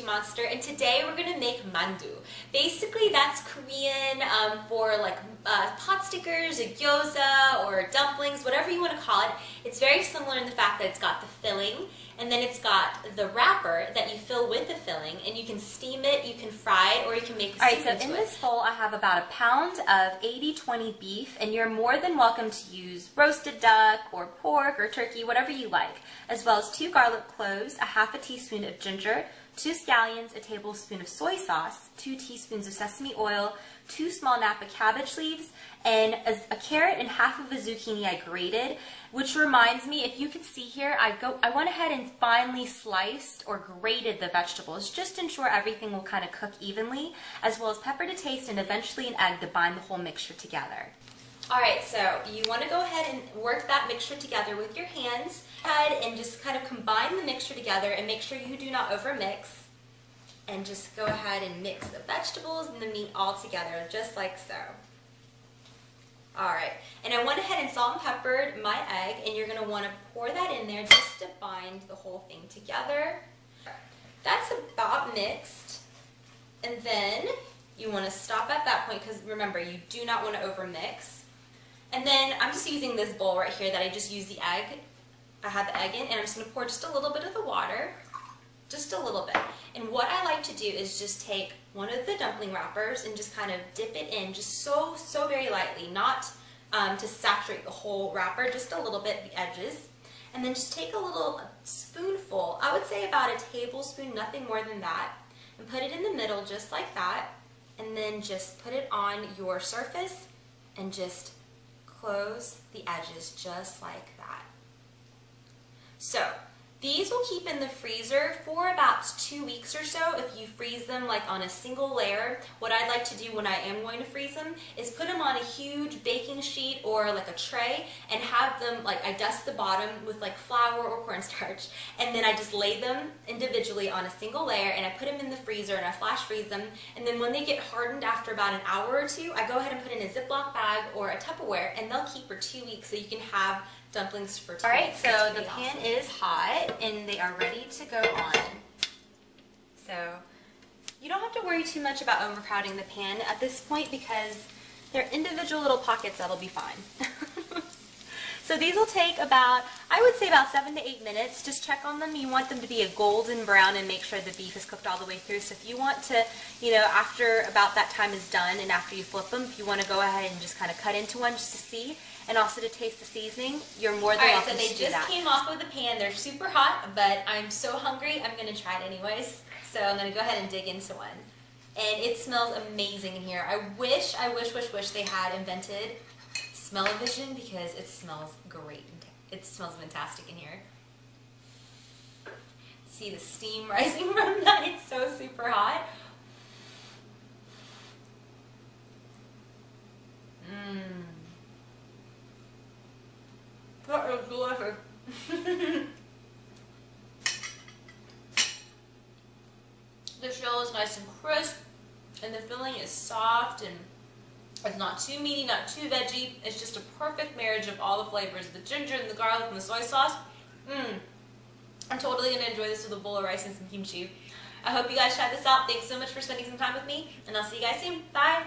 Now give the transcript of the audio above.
Kimchi Monster, and today we're going to make Mandoo. Basically, that's Korean for like pot stickers, or gyoza, or dumplings, whatever you want to call it. It's very similar in the fact that it's got the filling, and then it's got the wrapper that you fill with the filling, and you can steam it, you can fry it, or you can make a soup into it. Alright, so in this bowl I have about a pound of 80-20 beef, and you're more than welcome to use roasted duck, or pork, or turkey, whatever you like, as well as 2 garlic cloves, a half a teaspoon of ginger, 2 scallions, a tablespoon of soy sauce, 2 teaspoons of sesame oil, 2 small Napa cabbage leaves, and a carrot and half of a zucchini I grated, which reminds me, if you can see here, I went ahead and finely sliced or grated the vegetables, just to ensure everything will kind of cook evenly, as well as pepper to taste and eventually an egg to bind the whole mixture together. Alright, so you want to go ahead and work that mixture together with your hands. And just kind of combine the mixture together and make sure you do not overmix. And just go ahead and mix the vegetables and the meat all together, just like so. Alright, and I went ahead and salt and peppered my egg, and you're going to want to pour that in there just to bind the whole thing together. That's about mixed. And then you want to stop at that point, because remember, you do not want to overmix. And then I'm just using this bowl right here that I just used the egg. I had the egg in, and I'm just going to pour just a little bit of the water, just a little bit. And what I like to do is just take one of the dumpling wrappers and just kind of dip it in just so very lightly, not to saturate the whole wrapper, just a little bit, the edges. And then just take a little spoonful, I would say about a tablespoon, nothing more than that, and put it in the middle just like that, and then just put it on your surface and just close the edges just like that. So, these will keep in the freezer for about 2 weeks or so if you freeze them like on a single layer. What I like to do when I am going to freeze them is put them on a huge baking sheet or like a tray and have them, like I dust the bottom with like flour or cornstarch, and then I just lay them individually on a single layer and I put them in the freezer and I flash freeze them, and then when they get hardened after about an hour or two, I go ahead and put in a Ziploc bag or a Tupperware, and they'll keep for 2 weeks so you can have dumplings for 2 weeks. Alright, so the pan is hot and they are ready to go on. So you don't have to worry too much about overcrowding the pan at this point because they're individual little pockets that'll be fine. So these will take about, I would say about 7 to 8 minutes. Just check on them. You want them to be a golden brown and make sure the beef is cooked all the way through. So if you want to, you know, after about that time is done and after you flip them, if you want to go ahead and just kind of cut into one just to see, and also to taste the seasoning, you're more than welcome to do that. Alright, so they just came off of the pan. They're super hot, but I'm so hungry, I'm going to try it anyways. So I'm going to go ahead and dig into one. And it smells amazing in here. I wish they had invented smell-o-vision because it smells great. It smells fantastic in here. See the steam rising from that? It's so super hot. Mmm. That is delicious. The shell is nice and crisp, and the filling is soft, and it's not too meaty, not too veggie. It's just a perfect marriage of all the flavors, the ginger and the garlic and the soy sauce. I'm totally going to enjoy this with a bowl of rice and some kimchi. I hope you guys try this out. Thanks so much for spending some time with me, and I'll see you guys soon. Bye!